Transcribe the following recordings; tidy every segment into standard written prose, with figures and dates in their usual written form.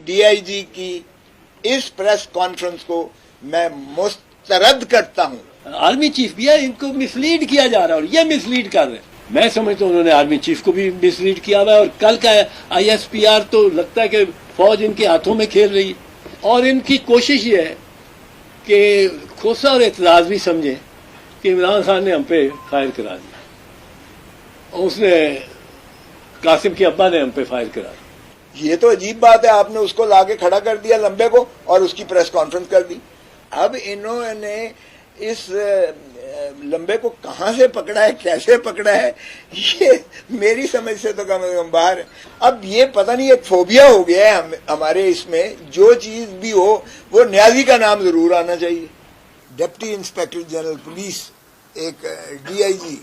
DIG की इस press conference को मैं मुस्तरद करता हूं। आर्मी चीफ भी है, इनको मिसलीड किया जा रहा है और ये मिसलीड कर रहे हैं। मैं समझता हूँ उन्होंने आर्मी चीफ को भी मिसलीड किया हुआ है और कल का आईएसपीआर तो लगता है कि फौज इनके हाथों में खेल रही है और इनकी कोशिश ये है कि खोसा और एतजाज भी समझे कि इमरान खान ने हम पे फायर करा दिया और उसने कासिम के अब्बा ने हम पे फायर करा दिया। ये तो अजीब बात है, आपने उसको लाके खड़ा कर दिया लंबे को और उसकी प्रेस कॉन्फ्रेंस कर दी। अब इन्होंने इस लंबे को कहां से पकड़ा है, कैसे पकड़ा है, ये मेरी समझ से तो कम बाहर है। अब ये पता नहीं एक फोबिया हो गया है हमारे इसमें, जो चीज भी हो वो न्याजी का नाम जरूर आना चाहिए। डिप्टी इंस्पेक्टर जनरल पुलिस एक डीआईजी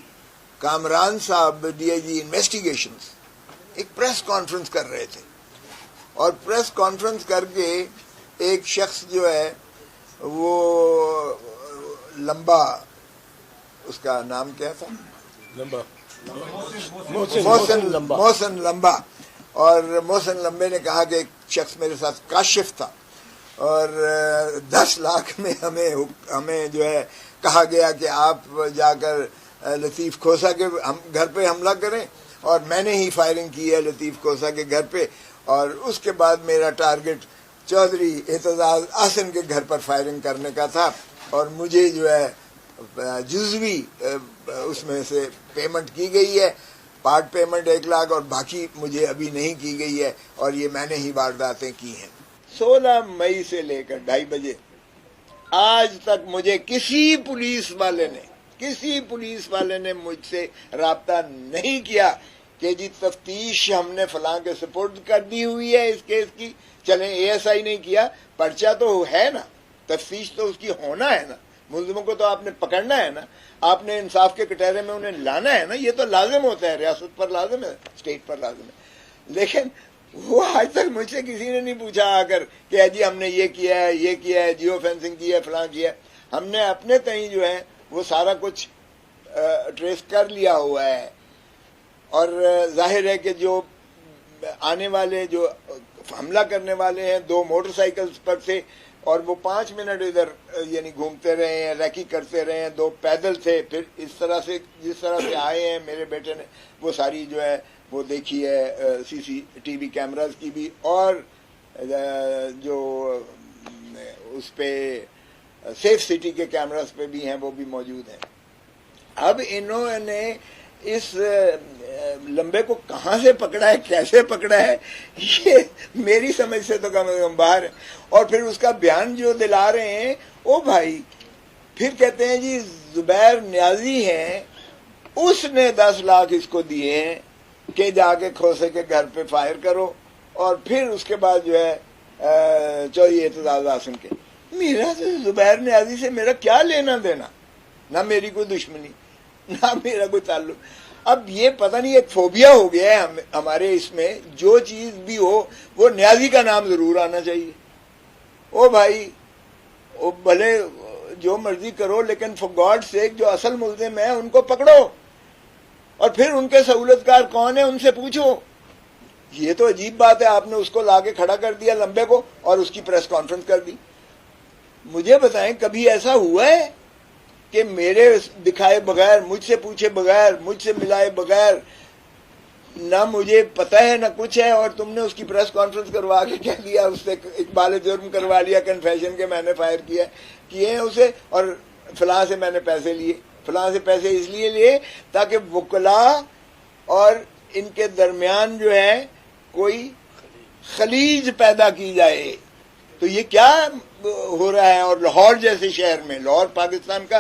कामरान साहब, डीआईजी इन्वेस्टिगेशंस, एक प्रेस कॉन्फ्रेंस कर रहे थे और प्रेस कॉन्फ्रेंस करके एक शख्स जो है वो लंबा, उसका नाम क्या था, मोहसिन लंबा, और मोहसिन लंबे ने कहा कि एक शख्स मेरे साथ काशिफ था और 10 लाख में हमें जो है कहा गया कि आप जाकर लतीफ खोसा के घर पे हमला करें और मैंने ही फायरिंग की है लतीफ खोसा के घर पे और उसके बाद मेरा टारगेट चौधरी एतजाज आसन के घर पर फायरिंग करने का था और मुझे जो है जुज़वी उसमें से पेमेंट की गई है, पार्ट पेमेंट 1 लाख और बाकी मुझे अभी नहीं की गई है और ये मैंने ही वारदातें की हैं। 16 मई से लेकर 2:30 बजे आज तक मुझे किसी पुलिस वाले ने मुझसे राब्ता नहीं किया कि जी तफ्तीश हमने फलां के सुपुर्द कर दी हुई है इस केस की, चलें एएसआई नहीं किया, पर्चा तो है ना, तफ्तीश तो उसकी होना है ना, मुल्जिमों को तो आपने पकड़ना है ना, आपने इंसाफ के कटहरे में उन्हें लाना है ना, ये तो लाजिम होता है, रियासत पर लाजिम है, स्टेट पर लाजिम है। लेकिन वो आज तक मुझसे किसी ने नहीं पूछा आकर कि जी हमने ये किया है, जियो फेंसिंग की है, फलां किया है। हमने अपने तहीं जो है वो सारा कुछ ट्रेस कर लिया हुआ है और जाहिर है कि जो आने वाले जो हमला करने वाले हैं 2 मोटरसाइकिल्स पर थे और वो 5 मिनट इधर यानी घूमते रहे हैं, रैकी करते रहे हैं, 2 पैदल थे, फिर इस तरह से जिस तरह से आए हैं मेरे बेटे ने वो सारी जो है वो देखी है सीसीटीवी कैमरास की भी और जो उस पे सेफ सिटी के कैमरास पे भी हैं वो भी मौजूद हैं। अब इन्होंने इस लंबे को कहां से पकड़ा है, कैसे पकड़ा है, ये मेरी समझ से तो कम बाहर है। और फिर उसका बयान जो दिला रहे हैं ओ भाई, फिर कहते हैं जी जुबैर न्याजी हैं, उसने 10 लाख इसको दिए हैं कि जाके खोसे के घर पे फायर करो और फिर उसके बाद जो है चौधरी एतजाज आसन के। मेरा तो जुबैर न्याजी से मेरा क्या लेना देना, ना मेरी कोई दुश्मनी ना मेरा कोई ताल्लुक। अब ये पता नहीं एक फोबिया हो गया है हमारे इसमें, जो चीज भी हो वो न्याजी का नाम जरूर आना चाहिए। ओ भाई, ओ भले जो मर्जी करो लेकिन फॉर गॉड सेक जो असल मुल्जिम है उनको पकड़ो और फिर उनके सहूलतकार कौन है उनसे पूछो। ये तो अजीब बात है, आपने उसको लाके खड़ा कर दिया लंबे को और उसकी प्रेस कॉन्फ्रेंस कर दी। मुझे बताएं कभी ऐसा हुआ है कि मेरे दिखाए बगैर, मुझसे पूछे बगैर, मुझसे मिलाए बगैर, ना मुझे पता है ना कुछ है और तुमने उसकी प्रेस कॉन्फ्रेंस करवा के कह दिया, उससे इकबाल जुर्म करवा लिया कन्फेशन के मैंने फायर किए हैं उसे और फलां से मैंने पैसे लिए, फलां से पैसे इसलिए लिए ताकि वकला और इनके दरमियान जो है कोई खलीज पैदा की जाए। तो ये क्या हो रहा है। और लाहौर जैसे शहर में, लाहौर पाकिस्तान का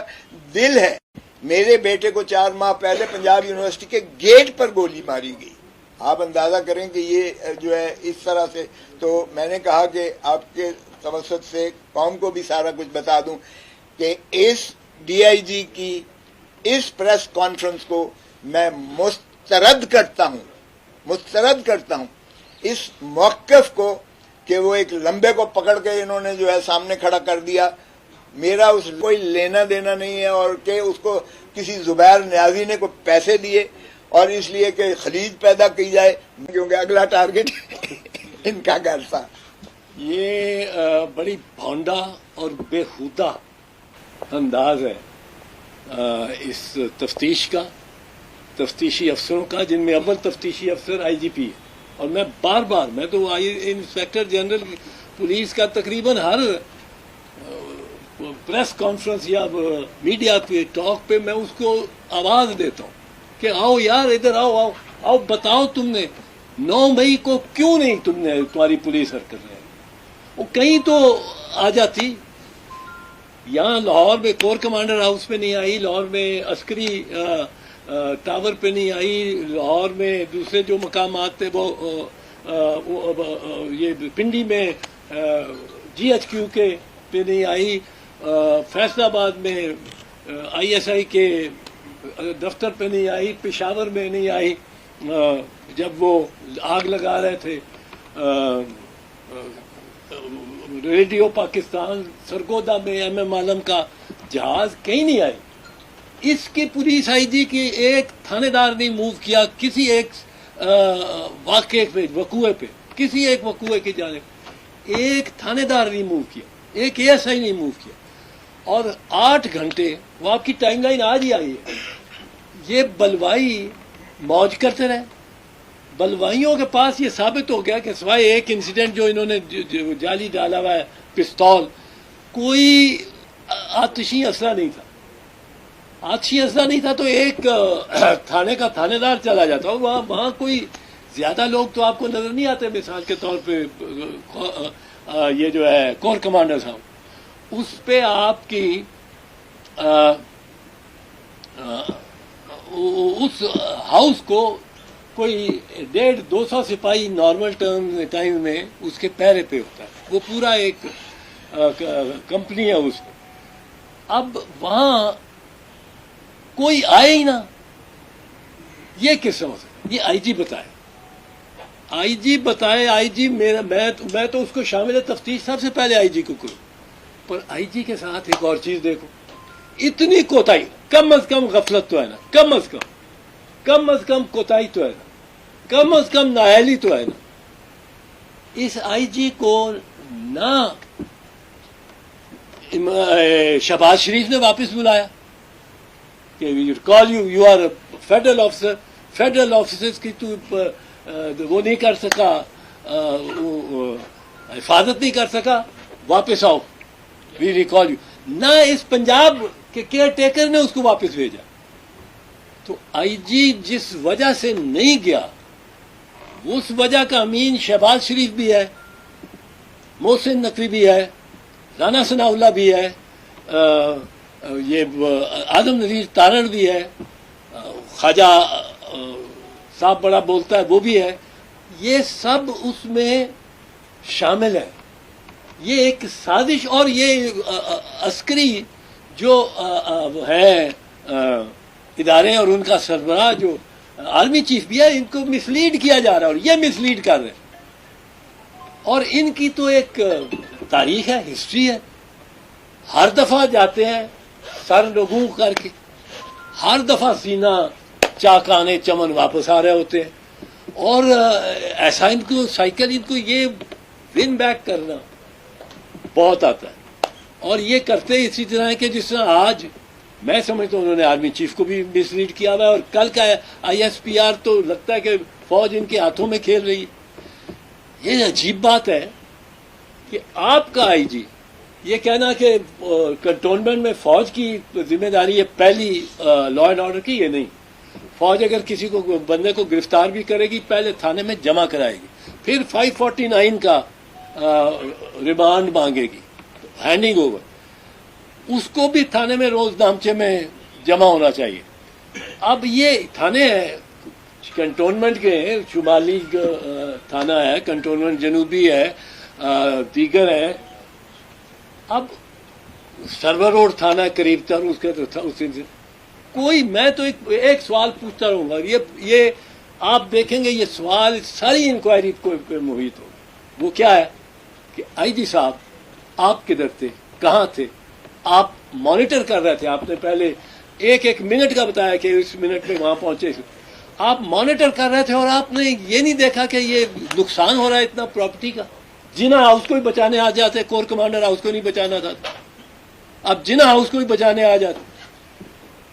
दिल है, मेरे बेटे को 4 माह पहले पंजाब यूनिवर्सिटी के गेट पर गोली मारी गई। आप अंदाजा करें कि ये जो है इस तरह से। तो मैंने कहा कि आपके तवसत से कौम को भी सारा कुछ बता दूं कि इस डीआईजी की इस प्रेस कॉन्फ्रेंस को मैं मुस्तरद करता हूं इस मौक़िफ़ को कि वो एक लंबे को पकड़ के इन्होंने जो है सामने खड़ा कर दिया। मेरा उस कोई लेना देना नहीं है और कि उसको किसी जुबैर न्याजी ने कोई पैसे दिए और इसलिए कि खलीज पैदा की जाए, क्योंकि अगला टारगेट इनका घर था। یہ بڑی بھونڈا اور بےہودہ انداز ہے اس تفتیش کا، تفتیشی افسروں کا، جن میں اول تفتیشی افسر آئی جی پی ہے. اور میں بار بار، میں تو انسپیکٹر جنرل پولیس کا تقریباً ہر پریس کانفرنس یا میڈیا پہ ٹاک پہ میں اس کو آواز دیتا ہوں کہ آؤ یار ادھر آؤ، آؤ آؤ، بتاؤ تم نے 9 مئی کو کیوں نہیں تمہاری پولیس حرکت رہے. وہ کہیں تو آ جاتی. یہاں لاہور میں کور کمانڈر ہاؤس پہ نہیں آئی، لاہور میں عسکری ٹاور پہ نہیں آئی، لاہور میں دوسرے جو مقامات تھے وہ یہ پنڈی میں جی ایچ کیو کے پہ نہیں آئی، فیصل آباد میں آئی ایس آئی کے دفتر پہ نہیں آئی، پشاور میں نہیں آئی جب وہ آگ لگا رہے تھے ریڈیو پاکستان سرگودا میں ایم ایم عالم کا جہاز، کہیں نہیں آئے. اس کی پولیس آئی جی کی ایک تھانے دار نہیں موو کیا کسی ایک واقعے پہ، وقوعے پہ، کسی ایک وقوعے کی جانب ایک تھانے دار نہیں موو کیا، ایک اے ایس آئی نہیں موو کیا. اور 8 گھنٹے وہ آپ کی ٹائم لائن آج ہی آئی ہے. یہ بلوائی موج کرتے رہے. بلوائیوں کے پاس یہ ثابت ہو گیا کہ سوائے ایک انسیڈنٹ جو انہوں نے جعلی ڈالا ہوا ہے پستول، کوئی آتشی اسلحہ نہیں تھا. آتشی اسلحہ نہیں تھا تو ایک تھانے کا تھانے دار چلا جاتا. اور وہاں کوئی زیادہ لوگ تو آپ کو نظر نہیں آتے. مثال کے طور پہ یہ جو ہے کور کمانڈر صاحب، اس پہ آپ کی اس ہاؤس کو کوئی 150-200 سپاہی نارمل ٹائم میں اس کے پیرے پہ ہوتا ہے. وہ پورا ایک کمپنی ہے اس میں. اب وہاں کوئی آئے ہی نہ، یہ کس ہو سکتا؟ یہ آئی جی بتائے، آئی جی بتائے. آئی جی میں تو اس کو شامل تفتیش سب سے پہلے آئی جی کو کروں. پر آئی جی کے ساتھ ایک اور چیز دیکھو، اتنی کوتاہی، کم از کم غفلت تو ہے نا، کم از کم کوتاہی تو ہے نا، کم از کم نااہلی تو ہے نا. اس آئی جی کو نہ شہباز شریف نے واپس بلایا کہ call you are federal officer, federal officers کی تو وہ نہیں کر سکا، حفاظت نہیں کر سکا، واپس آؤ، وی ریکال یو. نہ اس پنجاب کے کیئر ٹیکر نے اس کو واپس بھیجا. تو آئی جی جس وجہ سے نہیں گیا، اس وجہ کا امین شہباز شریف بھی ہے، محسن نقوی بھی ہے، رانا ثناء اللہ بھی ہے، یہ اعظم نذیر تارڑ بھی ہے، خواجہ صاحب بڑا بولتا ہے وہ بھی ہے. یہ سب اس میں شامل ہے. یہ ایک سازش. اور یہ عسکری جو ہے ادارے اور ان کا سربراہ جو آرمی چیف بھی ہے، ان کو مسلیڈ کیا جا رہا ہے اور یہ مسلیڈ کر رہے ہیں. اور ان کی تو ایک تاریخ ہے، ہسٹری ہے. ہر دفعہ جاتے ہیں سر لوگوں کر کے، ہر دفعہ سینہ چاکانے چمن واپس آ رہے ہوتے ہیں. اور ایسا ان کو سائیکل، ان کو یہ ون بیک کرنا بہت آتا ہے. اور یہ کرتے اسی طرح کہ جس طرح آج میں سمجھتا ہوں انہوں نے آرمی چیف کو بھی مسلیڈ کیا ہوا ہے. اور کل کا آئی ایس پی آر تو لگتا ہے کہ فوج ان کے ہاتھوں میں کھیل رہی ہے. یہ عجیب بات ہے کہ آپ کا آئی جی یہ کہنا کہ کنٹونمنٹ میں فوج کی ذمہ داری ہے پہلی لا اینڈ آرڈر کی. یہ نہیں. فوج اگر کسی کو بندے کو گرفتار بھی کرے گی، پہلے تھانے میں جمع کرائے گی، پھر 549 کا ریمانڈ مانگے گی، ہینڈنگ اوور. اس کو بھی تھانے میں روز نامچے میں جمع ہونا چاہیے. اب یہ تھانے ہیں کنٹونمنٹ کے، شمالی تھانہ ہے، کنٹونمنٹ جنوبی ہے، دیگر ہے. اب سرور روڈ تھانہ قریب تر اس کے کوئی، میں تو ایک سوال پوچھتا رہوں گا. یہ آپ دیکھیں گے یہ سوال ساری انکوائری کو محیط ہوگا. وہ کیا ہے کہ آئی جی صاحب آپ کدھر تھے، کہاں تھے؟ آپ مانیٹر کر رہے تھے. آپ نے پہلے ایک منٹ کا بتایا کہ اس منٹ میں وہاں پہنچے. آپ مانیٹر کر رہے تھے اور آپ نے یہ نہیں دیکھا کہ یہ نقصان ہو رہا ہے اتنا پراپرٹی کا، जिना हाउस को ही बचाने आ जाते, कोर कमांडर हाउस को नहीं बचाना था, अब जिना हाउस को ही बचाने आ जाते।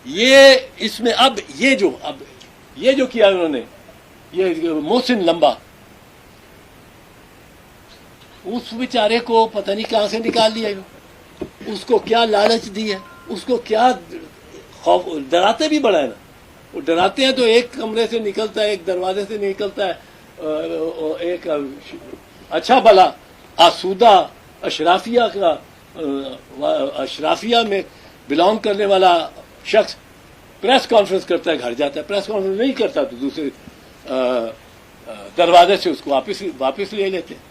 ये इसमें अब ये जो किया उन्होंने, ये मोहसिन लंबा, उस बेचारे को पता नहीं कहां से निकाल लिया, उसको क्या लालच दी है, उसको क्या खौफ, डराते भी बड़ा है ना, वो डराते हैं तो एक कमरे से निकलता है, एक दरवाजे से निकलता है, एक अच्छा भला आसूदा अशराफिया में बिलोंग करने वाला शख्स प्रेस कॉन्फ्रेंस करता है, घर जाता है, प्रेस कॉन्फ्रेंस नहीं करता तो दूसरे दरवाजे से उसको वापस ले लेते हैं।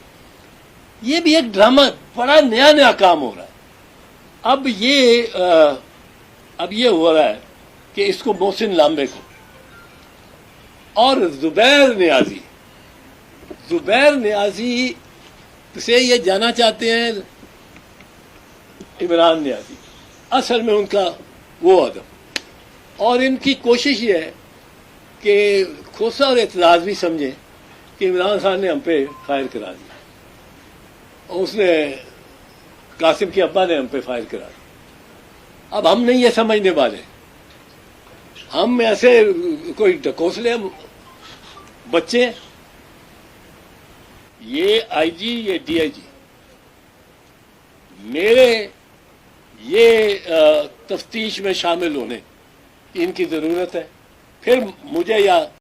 ये भी एक ड्रामा, बड़ा नया काम हो रहा है। अब ये हो रहा है कि इसको मोहसिन लांबे को और जुबैर नियाजी से ये जाना चाहते हैं इमरान नियाजी, असल में उनका वो अदम, और इनकी कोशिश ये है कि खोसा और एतराज भी समझे कि इमरान खान ने हम पे फायर करा दिया, और उसने कासिम के अब्बा ने हम पे फायर करा दिया। अब हम नहीं ये समझने वाले, हम ऐसे कोई ढकोसले बच्चे, ये आईजी ये डीआईजी मेरे ये तफ्तीश में शामिल होने की इनकी जरूरत है, फिर मुझे या